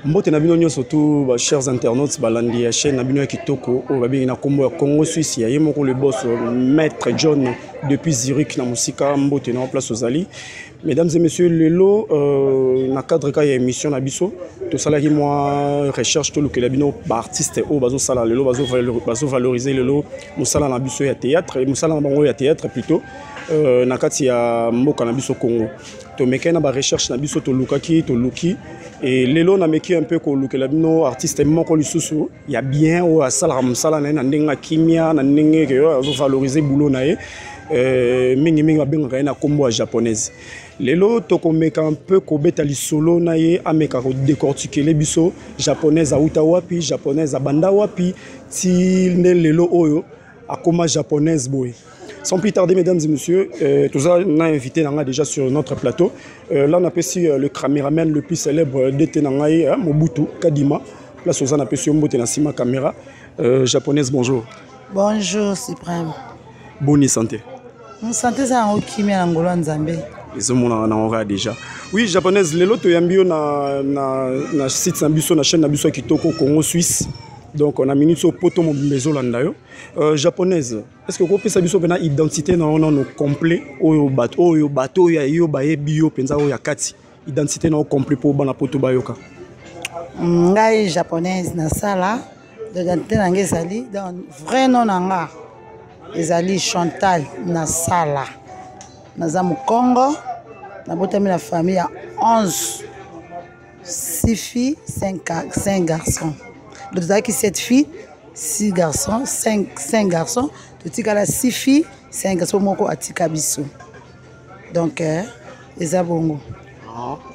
Mbote na bino nyo surtout chers internautes balandi ya chaîne na bino ya kitoko o babi na kombo ya Congo Suisse ya yemoko le boss maître John depuis Zurich na musika mbote na place aux Ali. Mesdames et messieurs, lelo na cadre ka ya émission na biso to sala ki moi recherche to luke la bino ba artiste o bazo sala lelo bazo valoriser lelo musala na biso ya théâtre et musala na bango ya théâtre plutôt na kati ya mboka na biso Congo. To meke na ba recherche na biso to lukaki to luki et lelo na meki un peu ko luke la bino artiste moko lisusu ya bien o asala musala na ndenga kimia na ndenge ke bazo valoriser boulot na ye mingi mingi babenga na kombo ya japonaise. Lelo tokomeka un peu kobeta lisolo na ye ameka ko décortiquer les biso japonaise a uta wapi japonaise a banda wapi ti lelo oyo akoma japonaise boy. Sans plus tarder, mesdames et messieurs, tout ça, on a invité déjà sur notre plateau. Là, on a apprécié le caméraman le plus célèbre d'Etenangaï, Mobutu Kadima. Là, on a apprécié Mobutu Nassima caméra. Japonaise, bonjour. Bonjour, Suprême. Bonne santé. Mon santé, c'est un Okimi en Angola, en Zambie. Les hommes, on aura déjà. Oui, japonaise, les lots, yambio na site Nambiso, na chaîne Nambiso Kitoko, Congo Suisse. Donc on a mis sur poto mon maison landayo japonaise. Est-ce que vous pouvez savoir une identité non complet au bateau ya yo bae bio penza o ya kati identité non complet pour bana poto bayoka. Ngai japonaise na sala de identité nanga ezali dans vrai nom nanga ezali Chantal na sala. Naza mu Congo na botami la famille ya 11 6 filles 5 garçons. Donc, vous avez 7 filles, 6 garçons, 5 garçons. Tout le monde 6 filles, 5 garçons. Moko atika biso. Donc, les bongo.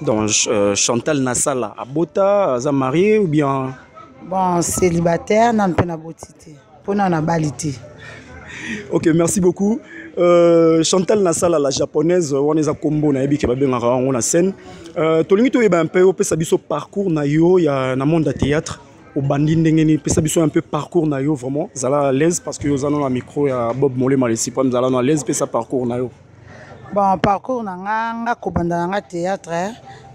Donc, Chantal Nassala, abota, a marié ou bien? Bon, célibataire, non, pas na botité. Pour na balité. Ok, merci beaucoup. Chantal Nassala, la japonaise, on est à combo na ebi ke babengaka on na scène. Tolingi to yeba un peu au pesa biso parcours na yo ya na monde de théâtre. Au bandit ndengeni pesa biso un peu parcours na yo vraiment zala à l'aise parce que vous avez un micro ya Bob Molé malesi pas zala à l'aise pesa parcours na yo. Bon parcours na nga ko banda nga théâtre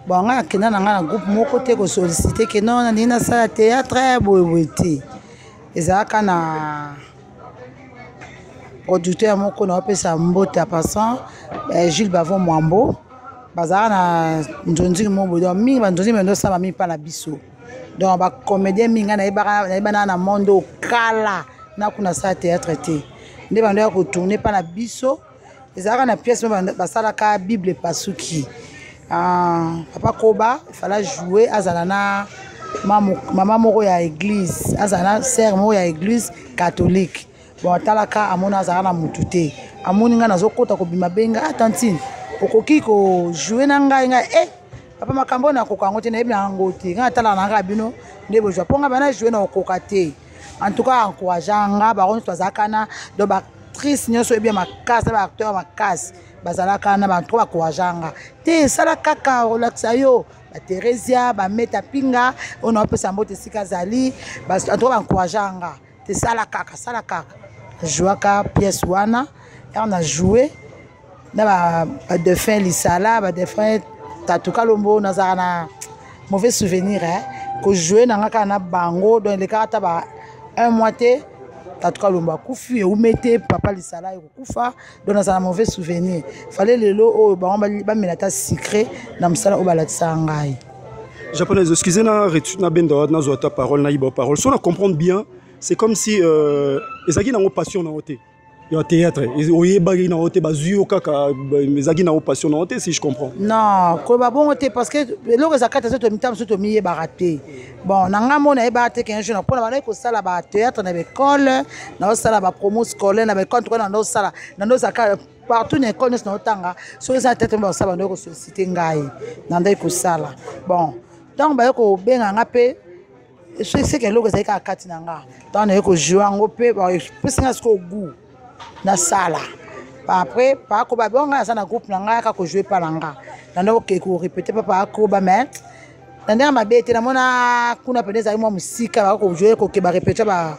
bon nga kena na groupe moko te ko solliciter que non na na sala théâtre boyeti ezaka na producteur moko na pesa mbote passant Gilles Bavon Mwambo bazara na ndonzi mo bodo mingi bandonzi mendo saba mi pa na biso. Donc ba comédien minga na ibana na mondo kala na kuna sa théâtre té nde bando ya ko tourner pa na biso ezaka na pièce ba sala ka Bible pasuki papa Koba il fallait jouer azala na maman moko ya église azala sœur moko ya église catholique bon talaka amona azala na mututé amoni nga nazokota ko bima benga tantine okoki ko jouer na nga papa makambo na kokango te na yebi nango te nga tala na nga bino nde bo Japon nga bana jouer na kokate en tout cas encourageanga ba on twazaka na do ba actrice nyoso e bien makasa ba acteur makasi bazalaka na ba trop encourageanga te sala kaka relaxa yo ba Teresia ba Meta Pinga on a pesa mbote sika zali ba trop encourageanga te sala kaka jouaka pièce wana et on a joué na ba de fin lisala ba de fin Tatou Kalombo nazana mauvais souvenir que jouer nanga na bango dans les cartes ba un mois té Tatou Kalombo kufi ou mettez papa lisala et kufa dans nazana mauvais souvenir fallait lelo o ba melata secret na msala o balatisa ngai japonaise excusez na retu na bendo na zo ta parole na ibo parole so na comprendre bien c'est comme si ezaki na passion na oté il théâtre et bagi na oté bazuyo kaka mezaki na passion na oté si je comprends non ko ba bon oté parce que le zakata to mitam so to miye baraté bon nanga mona e baraté qu'un jour na pona ba ko sala ba théâtre na école na sala ba promo scolaire na ba compte na ndo sala na ndo zakata partout na école na otanga so ça tête ba sala ndo ko solliciter ngai na ndo ko sala bon donc ba ko benga ngape c'est que le zakata kati na nga donc na ko jouer ngo pe ba pesinga sko goût na sala après pas ko ba bonga ça na groupe na nga ka ko jouer pa nanga na ke ko répéter papa ko ba mais na ma bête na mona kuna pendeza moi musika ba ko jouer ko ke ba répéter ba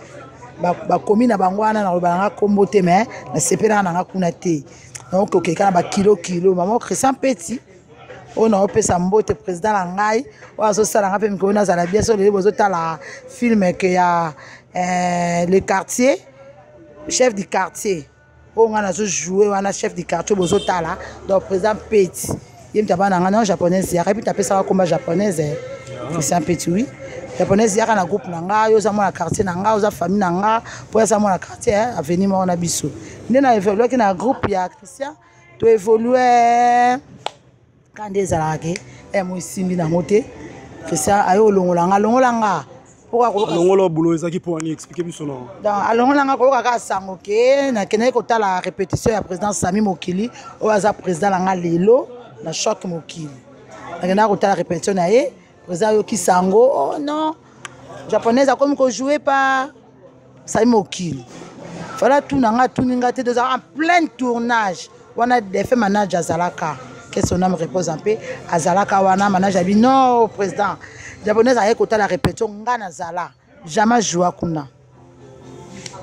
komi na bangwana na ba nga kombo te mais na sepela na nga kuna te donc ko ke kana ba kilo maman Christian Petit on a opé Sambote président Langai on a ça la rappel qu'on a ça la bien sûr les beaux la film que ya le quartier chef du quartier on a joué on a chef du quartier beaux là donc président Petit il me tape en japonais il a puis taper ça combat japonaise c'est un petit oui japonais il y a un groupe nanga yo za mo na quartier nanga yo za famille nanga pour ça mo na quartier avenir mo na biso ndé na évoluer na groupe ya Christian to évoluer quand des alaki et mo simbi na moté Christian ayo longolanga pourquoi longola boulot ezaki pour ani expliquer biso non dans longolanga ko ka sango ke na kene ko tala répétition ya président Sami Mokili o aza président langa lelo na choc Mokili na kene ko tala répétition na ye président yo kisango oh non japonaise a comme ko jouer par Sami Mokili voilà tout nanga tout ninga te en plein tournage on a des faits manager Zalaka qu'est-ce son nom repose un peu à Zalaka wana manager bi non président japonaise a écouté la répétition ngana zala jamais jouer kuna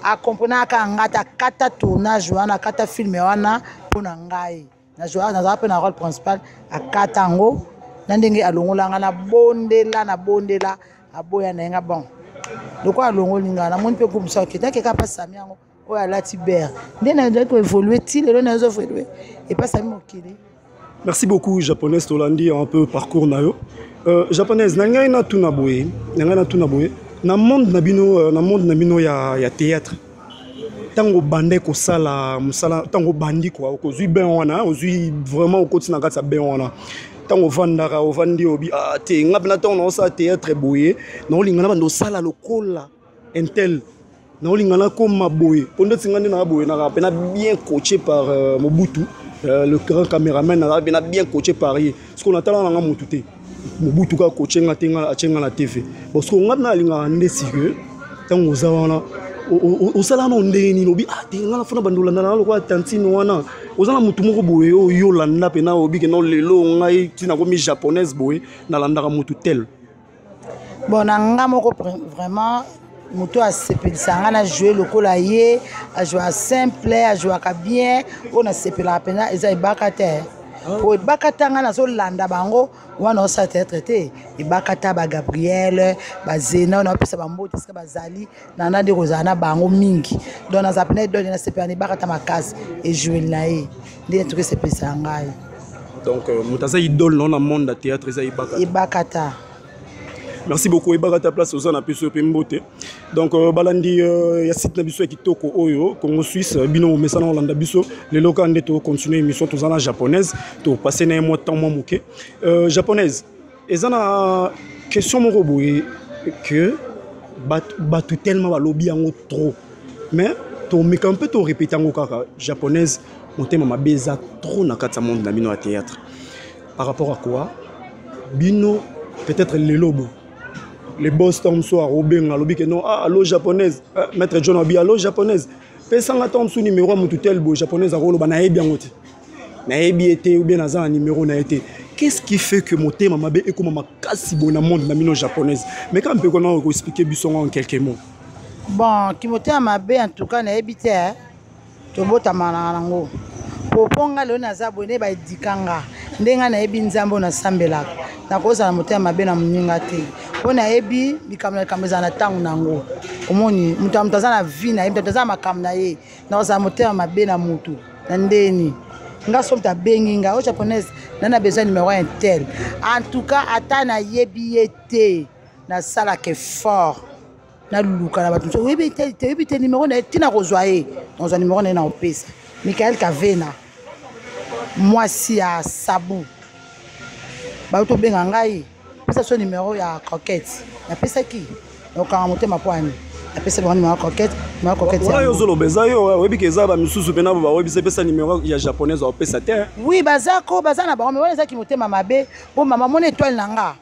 a comprendre ka ngata kata tournage wana kata film wana pona ngai na jouer na za na rôle principal a katango na ndenge alongolanga na bondela aboya na nga bon loko alongolinga na moni pe ko musa ke take ka pa Sami yango o ala tiber ndena ndeko évoluer ti lelo na zo évoluer et pas Sami Mokili. Merci beaucoup japonaise tolandi un peu parcours na yo japonaise na ngai na tuna boye na monde na bino ya théâtre tango bande ko sala musala tango bandi quoi ko zui ben wana ozui vraiment au kotina kata ben wana tango vandaka ovandi obi te ngabna tango no sa théâtre boye no lingana bando sala lokola intel no lingana comme boye pondo tsingani na boye na pena bien coaché par Mobutu le grand caméraman na bien coaché par lui ce qu'on attend na Mobutu Mobutu ka coaché ngatenga achenga na TV parce que ngabna linga ndé sérieux tango zawana osala na ndeni lobi te ngala fona bandola na lokwa tantino wana ozala mutu moko boye yo landa pena obi ke no lelo ngai tina ko mi japonaise boye na landaka mutu tel bon nga moko vraiment mutu a sepelisa nga na jouer lokola ye a jouer simple a jouer ka bien on a sepela pena eza ibaka te o ibaka tanga na so landa bango wana o sa traité ibaka ta ba Gabriel ba Zena on a pesa ba mbote ska bazali na na de rozana bango mingi donc na zapene do na sepela ibaka ta makasi et jouer na ye ndi truc sepelisa ngai donc mutaza idole non na monde de théâtre eza ibaka ta. Merci beaucoup et ta place aux ana peso pembote donc balandi ya site na biso ya kitoko oyo Congo Suisse bino mesana Hollande biso les locaux ndeto continuer émission tous en japonaise to passer na mois temps mo moké japonaise ezana question mo roboé que batu tellement ba lobby yango trop mais to meka un peu to répéter ngo kaka japonaise motema mabeza trop na kata monde na bino à théâtre par rapport à quoi bino peut-être les lobos les boss tom soir au benga lobi que non allo japonaise maître John Obi allo japonaise pesanga tom sous numéro mutu tel bo japonaise a rolo bana bien ngoti na ebi été ou bien azan numéro na été qu'est-ce qui fait que motema mabe et comme makasi bona monde na mino japonaise mais quand on peut qu'on expliquer bisonga en quelques mots bon qui motema mabe en tout cas na ebité to bota manango poponga le na zabone ba dikanga ndenga na ebi nzambo na sambelaka na koza na motema mabe na muninga te ona ebi bikamna kameza na tangu nango omoni mutaza na vie na mutaza makam na ye na koza motema mabe na mutu na ndeni nga somta benginga o japonaise nana besoin numéro 1 tel en tout cas atana yebi ete na sala ke fort na luka na batu so yebi te numéro na tina kozwaye dans un numéro na opesa Michael Kavena moi si à Sabu ba to benga ngai pesa so numéro ya coquette na pesa ki donc en monter ma poigne na pesa bon numéro coquette ya yo zolo beza yo webi keza ba misusu pena ba webi pesa numéro ya japonaise au pesa te oui bazako bazana ba mais wana za ki motema mabe bon mama mon étoile nanga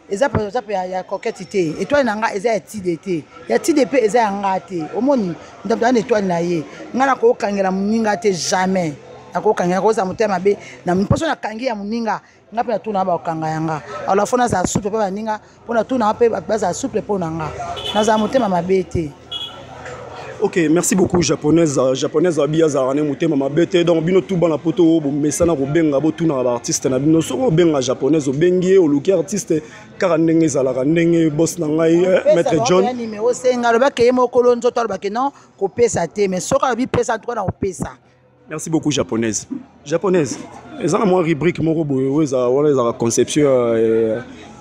eza ya coquette te étoile nanga eza ya tide te ya tide pe eza ya ngate omoni ndabana étoile na ye ngala ko kangela muninga te jamais akokanga koza motema be na mposo na kangi ya muninga ngape na tuna ba okanga yanga ala fona za souple pe baninga pona tuna pe baza souple pona nga na za motema mabe te Ok, merci beaucoup japonaise abia zarane mutema mabete donc bino tout bana poto bo mesana ko benga bo tuna ba artiste na bino so benga japonaise o bengi o luki artiste kara ndenge zalaka ndenge boss na ngai maître John numéro senga lo ba ke mo kolonzo to ba ke non ko pesa te mais soka bi pesa to na ko pesa. Merci beaucoup japonaise eza na moi rubrique moko boye weza wala za conception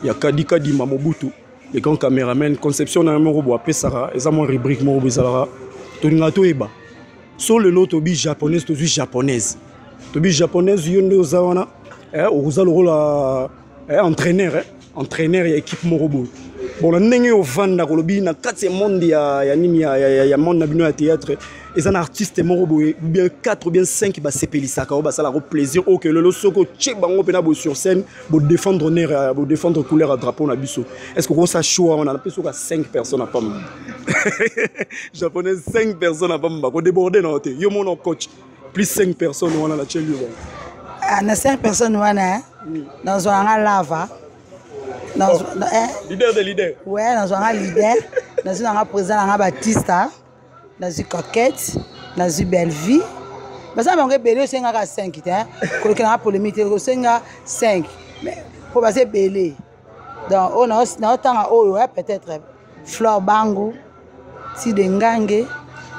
ya kadi Mamobutu les grands caméramen conception na moko bo pesa eza moi rubrique moko bizala tolinga toyeba so lelo tobi japonaise tozwi japonaise yonde ozawana oza lokola entraîneur ya équipe moko boye bon na ndenge ovanda kolobi na kati ya monde ya nini ya monde na bino ya théâtre eza na artiste moko boye bien 4 ou bien 5 ba sepelisaka o basala ko plaisir o que lelo soko che bango pena bo sur scène bo défendre honneur bo défendre couleur à drapeau na biso est-ce que ça choix on a peso ka 5 personnes à pam japonais 5 personnes à pam ba ko déborder na hotel yo mon coach plus 5 personnes on a la chelio na 5 personnes wana dans un lava leader ouais dans un leader dans un président na Batista dans une coquette dans une belle vie mais ça manque belé 5 à 5 hein pour que la polémique 5 à 5 mais pour passer belé donc on a autant peut-être Fleur Bango si dengange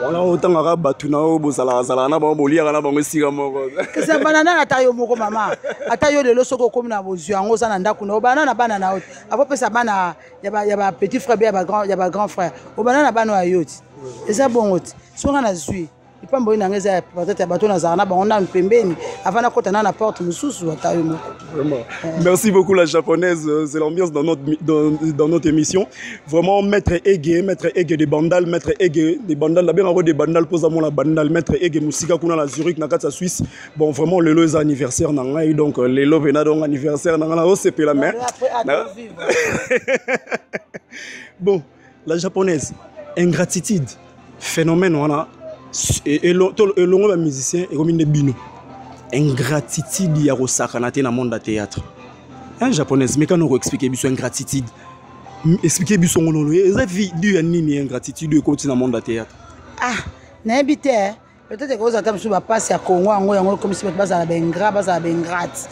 on a autant à batuna o bozala na ba boliaka na bango sika moko que ça banana na tayo moko mama atayo de losoko comme na bozu yango za na ndako na banana banana autre avant pesa bana ya ba petit frère ya ba grand frère o banana bana ayoti et ça bon autre so na zui ipa mboyi na ngeza peut-être bato na za na ba on a pembeni avant na kota na porte mususu atayo moko vraiment merci beaucoup la japonaise c'est l'ambiance dans notre émission vraiment maître Ege des bandal maître Ege des bandal la bien des bandal pose à mon la bandal maître Ege musika kuna la Zurich na kata Suisse bon vraiment le lois anniversaire na ngai donc les love na donc anniversaire na la OCP la main bon la japonaise ingratitude phénomène on a et l'on va musicien et comme une bino ingratitude ya rosakana te na monde de théâtre un japonaise mais quand on expliquer biso ingratitude expliquer biso ngono eza vidéo ya nini ingratitude ko tina monde de théâtre na habité peut-être que vous attendez sur ba passe ya Congo yango comme si baza la bengra baza la bengrat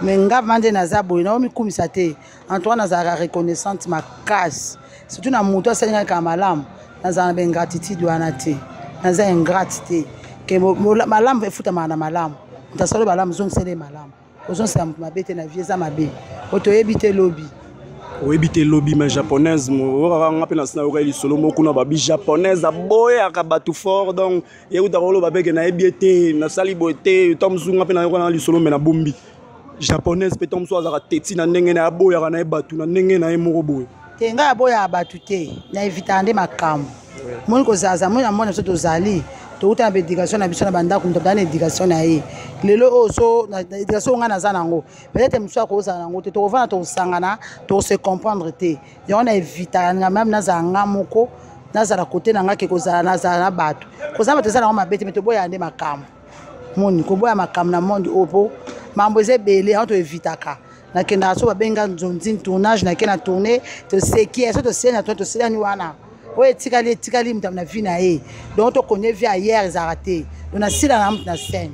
mais ngap mande na zabo na mi kumisa te Antoine na za reconnaissante ma casse surtout na moto asenga ka malamu na za bengratitude wana te naza ingratitude que malamu efuta mana malamu ntasolo malamu zongisele malamu ozonsela mabete na vie za mabe otoyebite lobby mais japonaise mo nga pena sina oreili solo mo kuna babi japonaise aboya ka batu fort donc yeuta rolo babeke na ebiete na salibote tomzunga pena ko na li solo mena bombi japonaise pe tomso azaka teti na ndenge na aboya na ebatu na ndenge na emoko boye tenga aboya abatu te na evitande makambo moni ko zaza moni amona so tozali to uta na éducation na biso na banda ko mtobana éducation na ye lelo oso na éducation nga na zanango peut-être muso ko za nango te to vana to sangana to se comprendre te yo na evita nga même na zanga moko na za la côté na nga ke ko za na za na batu ko za bato za na mabete meto boya ande makambo moni ko boya makambo na monde opo mambo ze belé on to evitaka na kenda so babenga nzonzi tournage na kena tourner to seki so to sena to sena ni wana ouais tikali mtam na vie na ye donc to connaît vie hier ils arrêté on a si la na scène.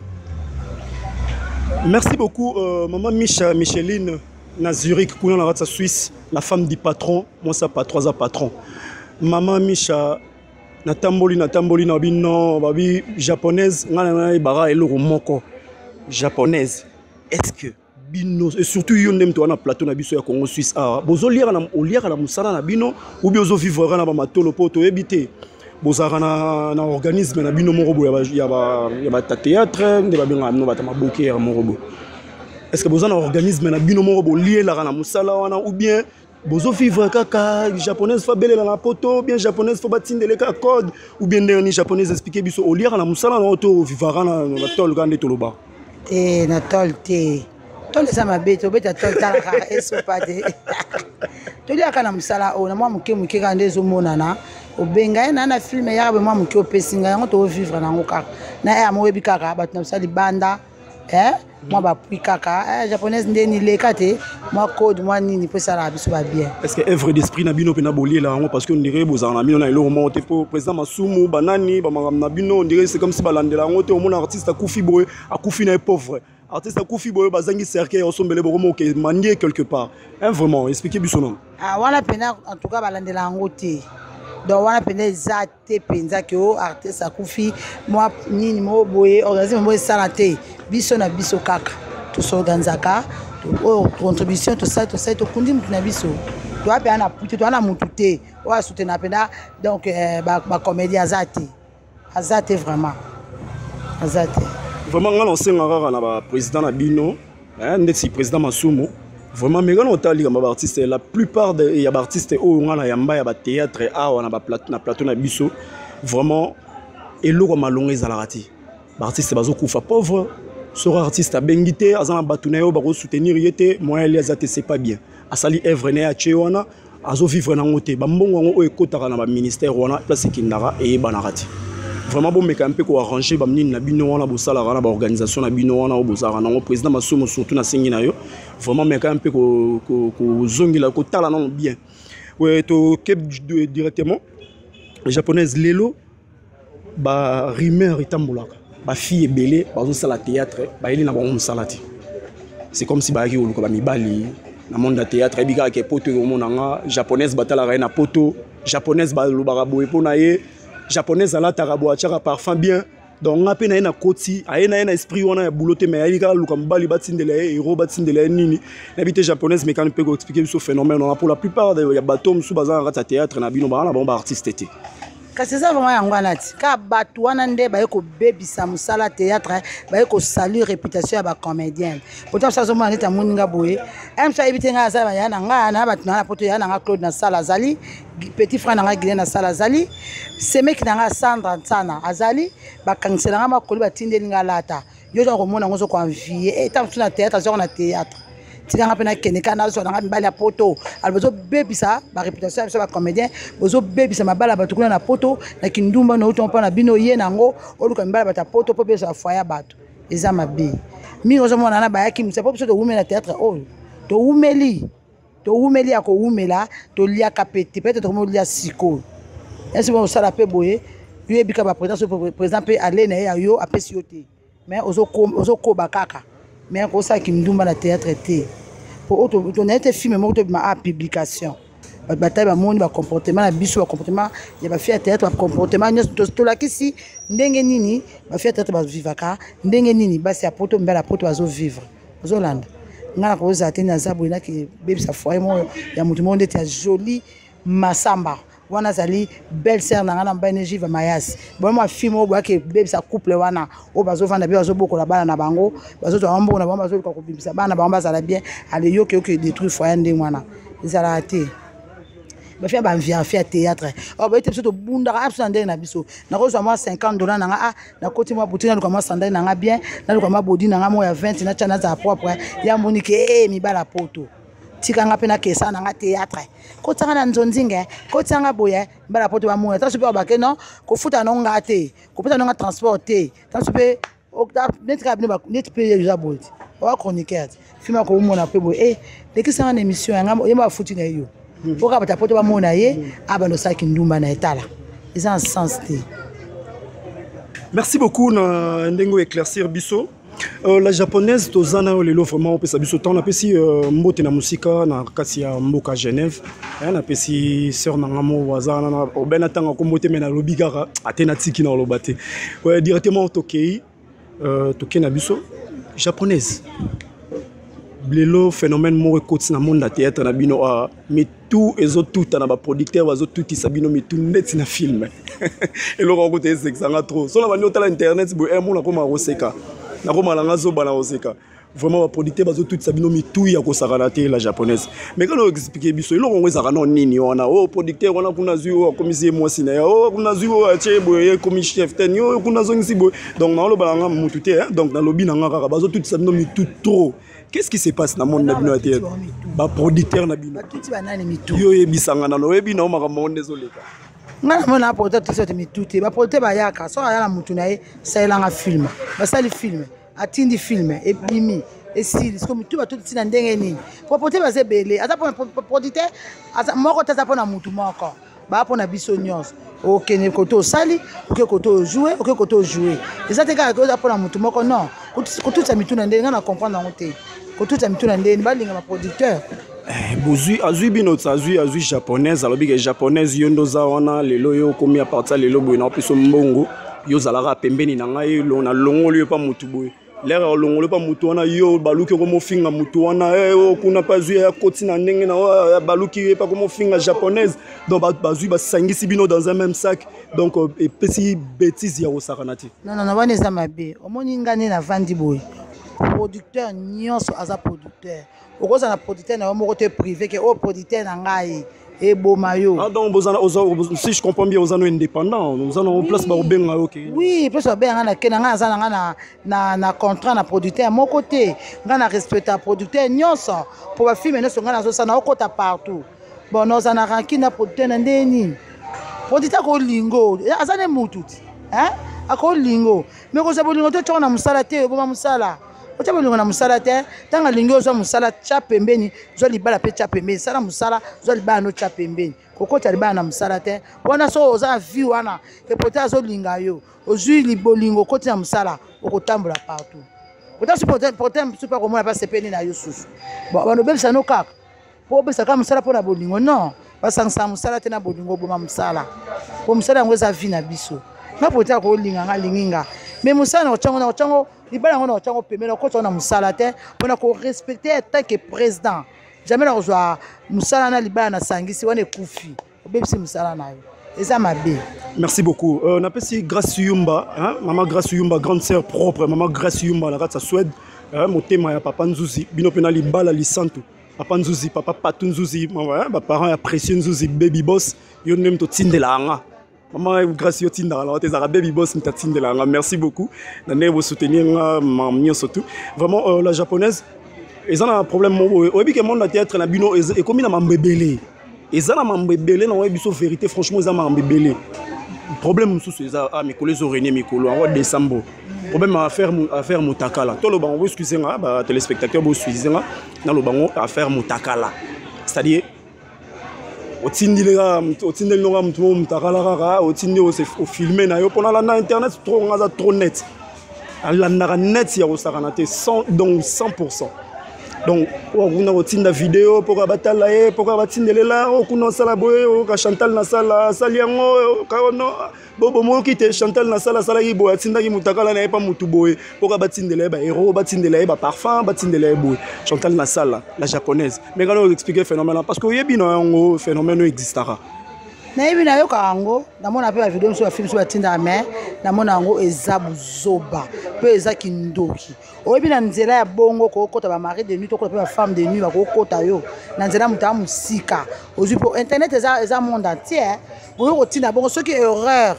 Merci beaucoup maman Micheline na Zurich kuna na Ratsa Suisse la femme du patron moi ça pas 3 ans patron maman Micha na tamboli na bino babi japonaise ngana bara eloko moko japonaise est-ce que bino et surtout yo ndem to na plateau na biso ya Congo Suisse bozo lire na musala na bino ou bien ozo vivre na ba matolo poto ebité bozara na organisme na bino moko boya ba théâtre nde ba benga no ba tama boké ya moko bo est-ce que bozo na organisme na bino moko bo lier la na musala wana ou bien bozo vivre kaka japonaise fa belela na poto ou bien japonaise fa batindele ka code ou bien ni japonaise expliquer biso o lire na musala na to vivra na tol gande toloba te na tol te tol sa mabete obeta tol talaka esopade toli aka na musala o na mwa muke kande zo monana obenga na film ya ba mwa muke opesinga yango to vivre na ngo kaka na ya mo webi kaka batu na musali banda moi ba puis kaka japonaise ndeni lekate moi code moi nini pour ça la biso ba bien. Est-ce que œuvre d'esprit na bino pe na bolier là parce que on dirait bozana bino na elo monté pour président Masumu banani ba na bino on dirait c'est comme si balandela ngote au mon artiste akufi boy akufi na pauvre artiste akufi boy bazangi cercle osombele bokomo ke manier quelque part vraiment expliquer biso non wana pena en tout cas balandela ngote donc wana pena zate penza ke o artiste akufi moi nini mo boye organisme mo salate biso na biso kaka to s'organisaka to contribution to ça to kundi mutu na biso to apena na puti to na mutu te o a soutenir pena donc ba comédie azate vraiment azate vraiment nga lonsenga kaka na ba président na bino ndeti président Masumu vraiment mais quand on t'a dit que artiste la plupart des y a artistes au ngana yamba ya ba théâtre a on a ba plateau na biso vraiment eloko malonga ezalakati ba artiste bazo kufa pauvre sera artiste bengité azana batuna yo ba ko soutenir yete moyen les azate c'est pas bien asali œuvre ne ya chewana azo vivre na ngote ba mbongo ngo o ekotaka na ba ministère wana place kindara et banarati vraiment bon mais quand même ko arranger ba mnini na bino wana bo sala na ba organisation na bino wana o bozara na président Masumu surtout na singi na yo vraiment mais quand même ko zongila ko tala non bien ouais to kep directement les japonaises lelo ba rumeur itambulaka ba fille belé bazo sala théâtre ba eli na ba salati c'est comme si ba ki oluka ba mibali na monde de théâtre ebika ke poto yo monanga japonaise batala na poto japonaise ba lobaka boye pona ye japonaise ala tarabo achaka parfum bien donc ngape na ena koti aena esprit wana ya bouloté mais ayika luka mbali batindela héros batindela nini n'habité japonaise mais quand on peut expliquer ce phénomène on a pour la plupart des bateaux sous bazan rata théâtre na bino ba ba artiste té kasi ça vraiment yango anati ka batu wana nde ba yeko bebisa musala théâtre ba yeko saluer réputation ya ba comédienne pourtant ça zo mwana ta muninga boye ça éviter nga za ba yana nga na batu na poto yana nga Claude na sala azali petit frère na nga Guilin na sala azali semeki na nga Sandra Tsana azali ba kangsela nga makoli batindeli nga lata yo zo komona ngo zo ko envier et tant na théâtre zo na théâtre tikanga pena keneka na zo na mbali ya poto albozo bebisa ba réputation ya ba comédien bozo bebisa mabala batu kuna na poto na kindumba na utompa na bino ye nango oluka mbala bata poto po besa foya batu eza mabe mi ozo mona na ba yaki misa po so to umela théâtre oh to umeli ya ko umela to lia kapeti peut-être to lia siko est-ce bon ça la pe boye yo ebika ba président pe aller na ya yo apesi yote mais ozo ko bakaka mais ko ça qui ndumba na théâtre té pour on a été filmé mo to ma publication ba bataille ba monde ba comportement na biso ba comportement ya ba faire théâtre ba comportement to la kisi ndenge nini ba faire théâtre ba vivaka ndenge nini ba si apoto mbela poto bazo vivre bazo landa ngana ko za tena za boina ki baby sa foyer mo ya mutu monde était joli masamba wana zali belle sœur na ngana mbane jiva mayasi bon moi film o ke baby sa couple wana o bazo vanda bi bazo bokola bana na bango bazo to ambo na bango bazo ko bimisa bana bango bazala bien ale yo ke détruire foyer ndenge wana ezala te ba faire ba vérifier théâtre o ba ete so to bunda absolument ndenge na biso na ko zo moi $50 na nga na koti moi boutique na ko moi sandale na nga bien na ko moi body na nga mo ya 20 na chana za propre ya monike mi bala poto tikanga pena kesa na nga théâtre ko tsanga na nzonzinge ko tsanga boye bala poto ba mo ta super ba ke non ko futa no ngate ko puta no nga transporter ta super o net ka bino ba net pe ya boye o chroniqueur fima ko mo na pe boye de ki sanga na émission nga ye ba futi na yo pour ka bata poto ba mo na ye abano saki ndumba na etala ils en sens té. Merci beaucoup na ndengo éclaircir biso. La japonaise tozana lelo vraiment opesa biso temps na pesi mbote na musika na kati ya mboka Genève na pesi sœur na ngamo wazana na obena tanga ko mbote mena lobigara atena tiki na lobate ouais directement tokei na biso japonaise lelo phénomène mo ekoti na monde na théâtre na bino mais tout ezo tout na ba producteur bazo tout sabino mais tout net na film et le rencontre c'est ça trop so na bani otala internet bo mo na ko ma roseka na ko malanga zo bana roseka vraiment ba producteur bazo tout sabino mais tout ya ko sakanate la japonaise mais quand on expliquer biso ilo ngwe zaka non nini wana o producteur wana kuna zuo commissaire moi sina ya o kuna zuo ache boye comme chef ten yo kuna zo ngisi boye donc na lo balanga mutu te donc na lobi na ngaka bazo tout sabino mais tout trop. Qu'est-ce qui se passe dans le monde de théâtre? Ba producteur na bino. Bakiti banani mitu. Yo yebisanga na no yebi na maka monde désolé ka. Ngana mona producteur tout ça mitu te. Ba producteur ba yaka so ya la mutu na ye ça elanga film. Ba sali film. atindi film et bimi et si comme tout va tout tina ndenge nini propriété basé belé ata producteur ata moko tata pona mutu moko ba pona biso nyonso OK ne koto sali OK koto jouer OK koto jouer eza te ka ko pona mutu moko non ko tout ça mituna ndenge na comprendre ngote ko tout ça mituna ndenge ba linga ma producteur bozui azui binotsa azui japonaise alobi ke japonaise yondo za wana lelo yo komi a partir lelo boy na piso mbongo yo zalaka pembeni na ngai lo na longolo yo pa mutu boy lera longolo pa mutu wana yo baluki ko mofinga mutu wana kuna pa zui ya koti na ndenge na baluki pa ko mofinga japonaise donc bazui basangisi bino dans un même sac donc et petit bêtise ya osakanati non wana eza mabe omoni ngane na vandi boy producteur nyonso aza producteur okoza na producteur na moko te privé que au producteur na ngai et bomayo donc si je comprends bien aux anneaux indépendants nous allons en place ba obenga OK oui place ba benga na kena nga za na contrat na producteur mon côté nga na respecter producteur nyonso pour ba film nyonso nga na zo sana okota partout bon nous en a ranki na producteur na ndeni producteur ko lingo azane mututi ako lingo mais ko za bolingo to tona musala te boma musala ocha bolingo na musala te tanga lingo zo musala cha pembeni zo libala pe cha pembeni sala musala zo libala no cha pembeni kokota libala na musala te wana so oza vie wana ke pota zo linga yo ozui libolingo koti na musala okotambola partout pota super ko mona pa sepeni na yo susu bon bano bebisa no kaka po besa ka musala pona bolingo non basangsa musala te na bolingo boma musala po musala ngo za vie na biso na pota ko linga nga linginga mais musala na ochango libala ngo na ochango pembe na kota na musala te pona ko respecter tant que président jamais na kozwa musala na libala na sangisi wana ekufi obebisi musala na yo eza mabe. Merci beaucoup. On appelle ici Grace Yumba, hein? Maman Grace Yumba, grande sœur propre, maman Grace Yumba, la rate à Suède, mon thème ya papa Nzuzi, bino pena li bala li santo. Papa Nzuzi, papa Patou Nzuzi, mes parents apprécient Nzuzi, baby boss, yo nem to tindela anga. Maman Grace yo tindela la tes baby boss mta tindela anga. Merci beaucoup. Nane vous soutenir mamien surtout. Vraiment la japonaise, ils ont un problème au que monde na théâtre na bino et comme na mambebele. Ils ont un mambebele na webiso vérité franchement ils ont un mambebele. Problème sous ça mes collègues Orénie Mikolo en décembre. Problème à faire mutakala. Tout le banc vous excusez moi bah téléspectateurs vous suivez moi dans le banc à faire mutakala. C'est-à-dire otindilera otindelonga mtu mutakala rara otinde au filmer na yo pendant la internet trop ngaza trop net. La net ya osakana te 100%. Donc, on a une vidéo pour abattre la pour abattre là, on a sala boye, on Chantal na sala, saliango, bobo mo qui te Chantal na sala sala yi boye, tinda ki mutakala na pas mutu boye, pour abattre là, ba héros, abattre là, parfum, abattre là boye, Chantal na sala, la japonaise. Mais quand on explique le phénomène, parce que y bino un phénomène existera. Na yebi na yo kango na mona pe video so film so batinda mais na mona ngo ezabu zoba pe ezaki ndoki oyebi na nzela ya bongo ko kota ba mari de nuit to ko pe ba femme de nuit ba ko kota yo na nzela muta musika ozu po internet eza monde entier bo ko tinda bongo ce qui erreur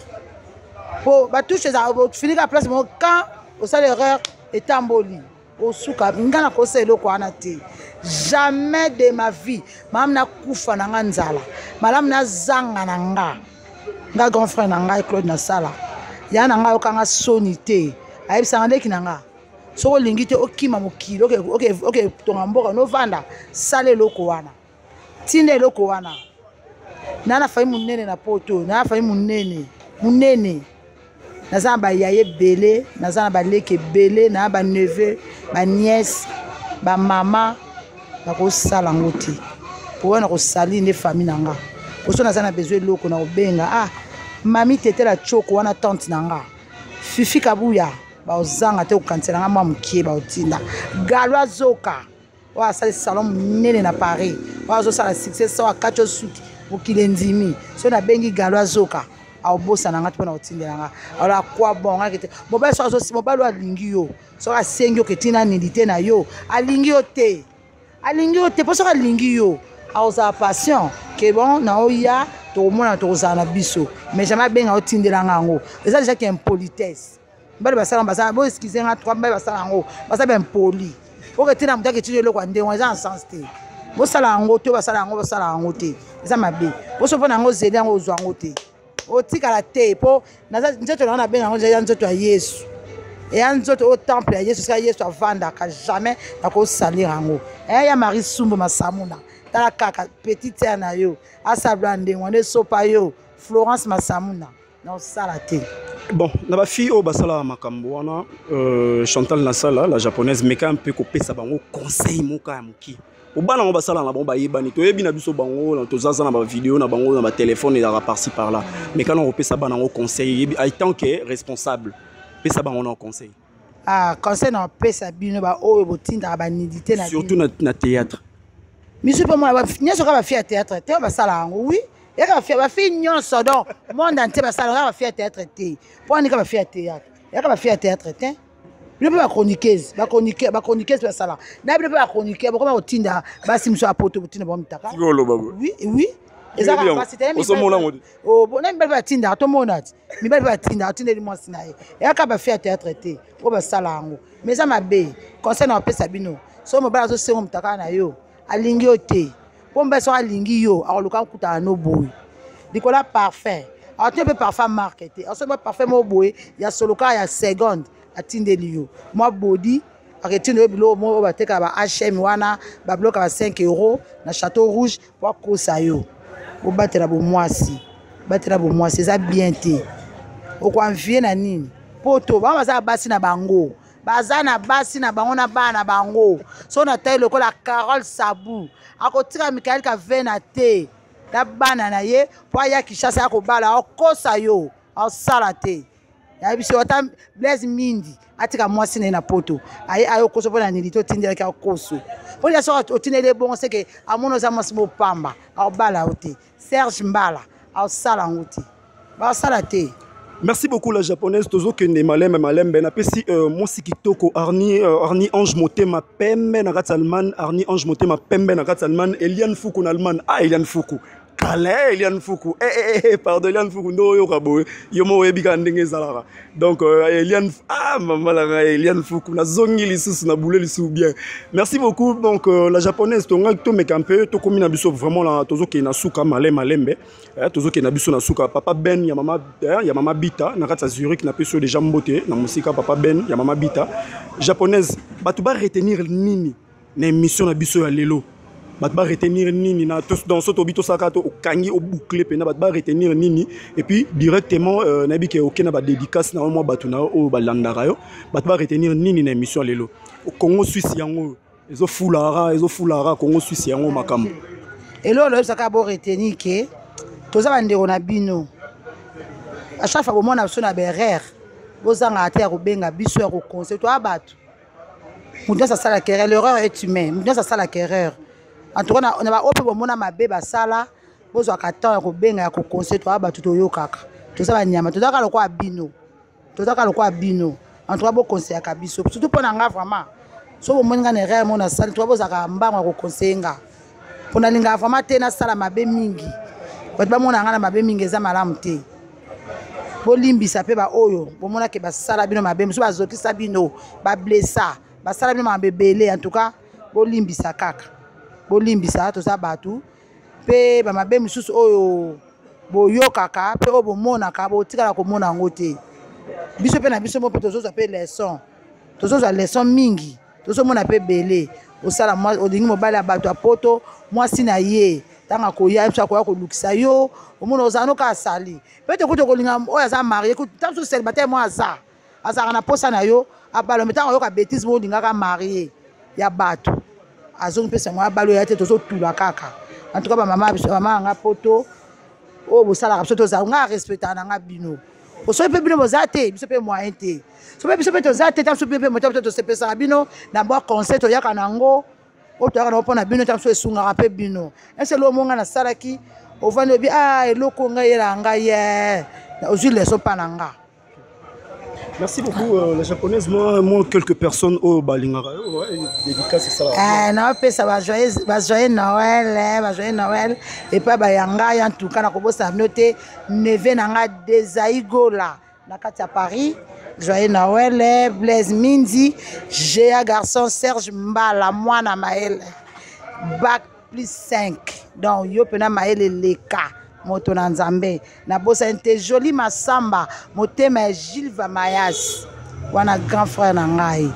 po ba touche za finir à place mo quand au sale erreur etamboli osuka ngana ko selo ko anate jamais de ma vie mam na kufa na nzala malam na zanga na nga grand frère na nga Claude na sala ya na nga okanga sonité ayebisa ndeki na nga so lingi te okima mokilo OK tonga mboka no vanda sale loko wana tinde loko wana na fayi munene na poto na fayi munene naza ba yaye belé naza ba leke belé na ba neveu ba nièce ba mama na ko sala ngoti pour na ko sali ne famille nanga pour ça na besoin loko na obenga mami tete la choko wana tante nanga fifi kabuya ba ozanga te okantela nga mama mkie ba otinda galwa zoka wa sali salon nene na Paris wa zo sala succès sa kacho suki okilendimi so na bengi galwa zoka aobosa na ngati pona otindela nga ala kwa bon ngakete mobile so mobile alingi yo so asengi yo ketina nilité na yo alingi yo te pour ça alingi yo aoza passion que bon na oya to mona to zana biso mais jamais benga otindela nga ngo eza déjà que impolitesse mbali basala bo excusez nga trois mbali basala ngo basa ben poli pour que tina mutaki tije lo kwa ndengo eza en sens te bo sala ngo to basala ngo te eza mabe bo so pona ngo zeli ngo zwa ngo te otika la te po naza nzeto na benga ngo ya nzeto ya Yesu Et un autre au temple, il y a Yesu vanda jamais na salir ango. Et ya Marie Sumbo Masamuna. Tala kaka petite sœur na yo, Asablande, on est sopa yo, Florence Masamuna. Non ça la té. Bon, na ba fille au basala makambo wana Chantal Nasala, la japonaise meka un peu kopesa bango conseil moka ya muki. Obana ngo basala na bon ba yebani to yebi na biso bango na to zaza na ba vidéo na bango na ba téléphone et la par-ci par là. Mais quand on kopesa bana ngo conseil yebi en tant que responsable. Pesa bango na conseil. Ah, conseil na pesa bino ba o botinda ba nidité na. Surtout na théâtre. Mais c'est pas moi, nyoso ka ba fi théâtre, te basala ngo oui. Ya ka ba fi nyoso donc monde entier basala ba fi théâtre te. Pour ni ka ba fi théâtre. Ya ka ba fi théâtre te. Bino ba chroniqueuse, ba chroniqueuse basala. Na bino ba chroniqueur, ba ko botinda ba simso apoto botinda ba mitaka. Oui, oui. Eza ka pasiter mi. Oh, bon na mi ba tinda to monat. Mi ba tinda tinda li mo sinaye. Ya ka ba fi théâtre te. O ba sala ngo. Mais ça ma be. Conseil na pesa bino. So mo ba zo se mo mitaka na yo. Alingi o te. Pombe so alingi yo, akoluka kuta no boy. Dikola parfait. Ati pe parfum marketé. Aso ba parfum mo boy, ya soloka ya seconde atinde liyo. Moi body aketinde bilo mo ba teka ba HM wana, ba bloka ba 5 € na Château Rouge pour kosa yo. O batela bo mwasi. Batela bo mwasi za bien te. O kwa mfie na nini? Poto ba baza basi na bango. Bazana basi na bango na bana bango. So na taille lokola Carole Sabou. Akotika Michael ka vena te. Da bana na ye po ya Kishasa akobala okosa yo. Au salate. Ya biso ata Blaise Mindi atika mwasi na poto. Ayo koso pona nilito tindela ka koso. Po ya so otinele bon c'est que amono za mwasi mo pamba. Au bala ote. Serge Mbala au salanguti. Ba salate. Merci beaucoup la japonaise tozo kende malem ben apesi mon sikitoko Arni Ange Motema pembe na Katsalman Arni Ange Motema pembe na Katsalman Eliane Fuku na Allemagne Eliane Fuku Kale Eliane Fuku pardon Eliane Fuku ndo yo kabo yo mo ebika ndenge zalara donc Eliane maman la Eliane Fuku na zongi lisusu na boule lisusu bien merci beaucoup donc la japonaise tonga to mekampe to komi na biso vraiment la tozo ke na suka malembe tozo ke na biso na suka papa Ben ya mama Bita na kata Zurich na peso déjà mbote na musika papa Ben ya mama Bita japonaise batu ba retenir nini na émission na biso ya lelo batu ba retenir nini na dans ce tobito sakato au kangi au boucler pena batu ba retenir nini et puis directement na bike okena ba dédicace na moi batu na o balandara yo batu ba retenir nini na émission ya lelo au Congo Suisse yango ezo fulara Congo Suisse yango makambo elo lo saka bo retenir ke toza bandeko na bino à chaque fois on a besoin de berrer bozanga ate ko benga biso ya ko conseil to abatu mudia ça la querelle l'erreur est humaine mudia ça la querelle en tout cas on va ope bo mona mabe ba sala bozwa ka temps ya ko benga ya ko conseil to abatu to yokaka to ça ba nyama to zaka lokwa bino en tout cas bo conseil ka biso surtout pour nga vraiment so bo mona na erreur mona sala to bozaka mbango ko conseil nga pona linga vraiment te na sala mabe mingi ba mona nga na mabe mingi za malamu te bolimbisa pe ba oyo bomona ke basala bino mabe so bazokisa bino ba blessa basala bino mabebele en tout cas bolimbisa kaka bolimbisa to sa batu pe ba mabe misusu oyo boyokaka pe o bomona ka botikala ko mona ngote biso pe na biso mo pe tozo pe leçon mingi tozo mona pe belé osala moi odingi mobala bato apoto moi sina ye tanga koya msa koya ko lukisa yo omono ozano ka sali pete kuto ko linga oya za marié ku tamso célibataire moi asa na posa na yo abalo metanga yo ka bêtise mo linga ka marié ya bato azongi pesa moi abalo ya te tozo tula kaka en tout cas ba mama nga poto o bosala ka soto za nga respecta na nga bino oso pe bino bozate biso pe moyen te so pe biso pe tozate tamso pe mo tamso to sepesa bino na bo conseil to yaka nango oto yaka na opona bino tamso esunga pe bino ese lo monga na salaki ovando bi eloko nga yela nga ye ozui leso pananga. Merci beaucoup la japonaise moi quelques personnes au balingara dédicace ça na pesa ba joyeux Noël et pas ba yanga en tout cas na kobosa noter neve nanga Desaigola na kati ya Paris joyeux Noël Blaise Mindi Géa garçon Serge Mbala mwana Maël bac plus 5 donc yo pena Maël leka moto na nzambe na bosa inte joli masamba motema Gilles Vamayas wana grand frère na ngai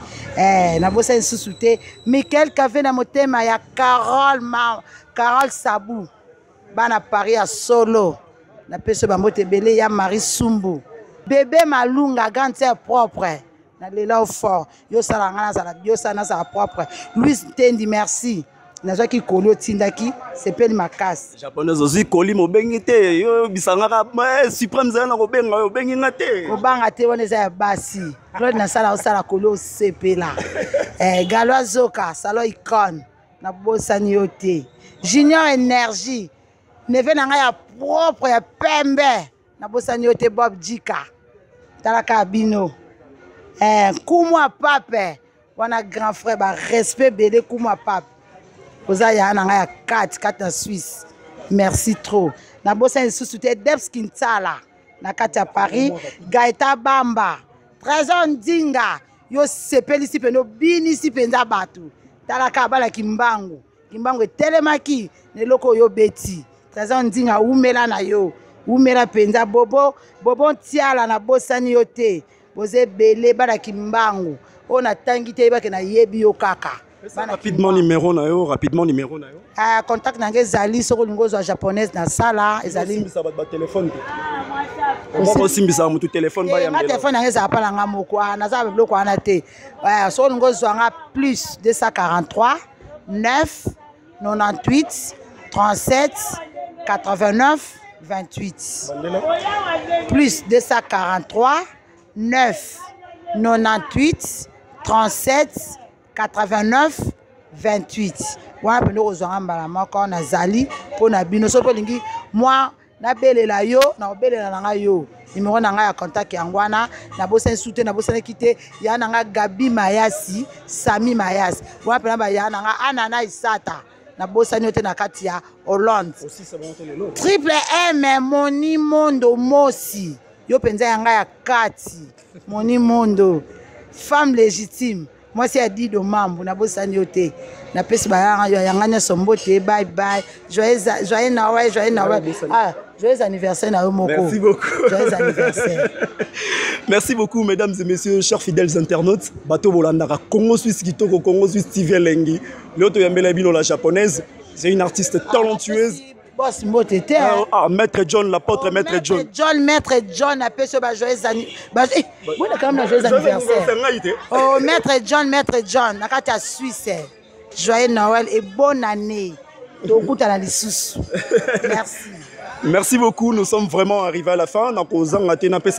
na bosa lisusu te Michael Kave na motema ya Carole Sabou bana Paris ya solo na peso bambote ebele ya Marie Sumbu bébé Malunga grande sœur propre na lela au fort yo sala ngana sala yo sana sala propre Louis Tendi merci nazwaki koli otindaki sepeli makasi japonaise aussi koli mobengi te yo bisangaka suprême zana kobenga yo bengi nga te kobanga te wana eza ya basi Claude nasala osala koli osepela Galois Zoka salo icône na bosani yo te Junior Énergie neve na ngai ya propre ya pembe na bosani yo te Bob Djika talaka bino kumwa pape wana grand frère ba respect bele kumwa pape oza ya na ngai ya 4 na Suisse merci trop na bosa lisusu te Debs Kintala na kati ya Paris Gaeta Bamba Trésor Ndinga yo sepelisi peno binisi penza batu talaka bala kimbangu etelemaki neloko yo beti Trésor Ndinga umela na yo umela penza bobo ntiala na bosani yo te boze bele bala kimbangu ona tangi te bake na yebi yo kaka rapidement numéro na yo contact nange ezali soko lingo zwa japonaise na sala ezali simbisa ba téléphone ko simbisa mutu téléphone ba ya ngela téléphone nange za pala nga moko naza ba biloko wana te soko lingo zwa nga plus 243 9 98 37 89 28 plus 243 9 98 37 89 28 wana pendo kozwanga mbala moko nazali mpo na bino so mpo lingi mwa nabelela yo na obelela na ngai yo numéro na ngai ya contact yango wana nabosani sute nabosanaki te ya na ngai Gabi Mayasi Sami Mayasi wana pena baya na ngai Anana Isata nabosani yo te na kati ya Hollande Triple M Moni Mondo Mosi yo penza ya ngai ya kati Moni Mondo femme légitime moi c'est Dido Mambo na bosani yo te na pesi ba yanganya sombote bye bye joyeux Noël joyeux anniversaire na yo moko merci beaucoup joyeux anniversaire merci beaucoup mesdames et messieurs chers fidèles internautes bato bolandaka Congo Suisse kitoko Congo Suisse TV Elengi l'autre yambela bino la japonaise c'est une artiste talentueuse boss mbote te maître John l'apôtre maître John a peso ba joyeux anniversaire bon quand même joyeux anniversaire oh maître John na kati ya Suisse joyeux Noël et bonne année tokuta na lisusu merci. Merci beaucoup, nous sommes vraiment arrivés à la fin.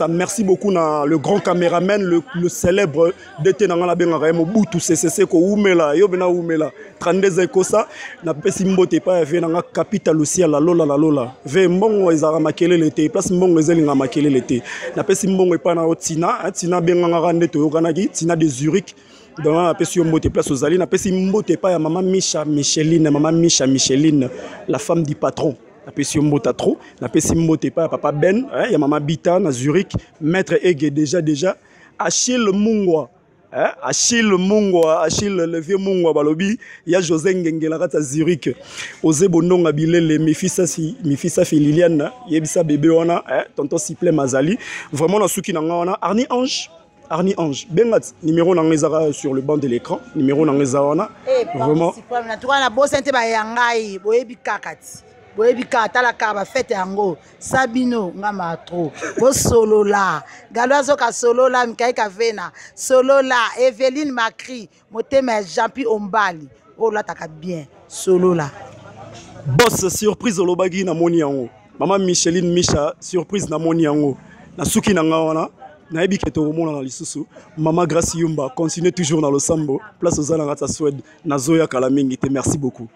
Merci beaucoup à le grand caméraman, le célèbre d'été Mobutu CCC ko umela yobena umela 32 ekosa na pesi mbote pa ve na capital aussi la lola ve mbongo ezara makele l'été place mbongo ezelinga makele l'été na pesi mbongo pa na tina benga rande to yokanaki tina de Zurich dans la pesi mbote place aux ali na pesi mbote pa ya maman Micheline la femme du patron. La pesi mbota trop, la pesi mbote pas papa Ben, il y a maman Bita na Zurich, maître Ege déjà Achille Mungwa, Achille le vieux Mungwa balobi, il y a José Ngengela à Zurich, Ose Bononga Bilele, Mifisa Liliane, Yebisa bébé wana, tonton Siple Mazali, vraiment la souki nanga wana, Arni Ange, Bengat, numéro nangezara sur le banc de l'écran, numéro nangezara vraiment. Na tuka na bosente ba yangai, boyebi kakati. Boyebika talaka ba fete yango Sabino ngama trop bo solola Galois Zoka solola Michael Kavena solola Evelyne Macri motema Jean-Pi Ombali oh là taka bien solola boss surprise olobagi na moni yango maman Micheline Micha surprise na moni yango na suki na ngawana na yebi keto mona na lisusu maman Gracie Yumba continue toujours dans le sambo place aux alangata Suède na zoya kala mingi te merci beaucoup.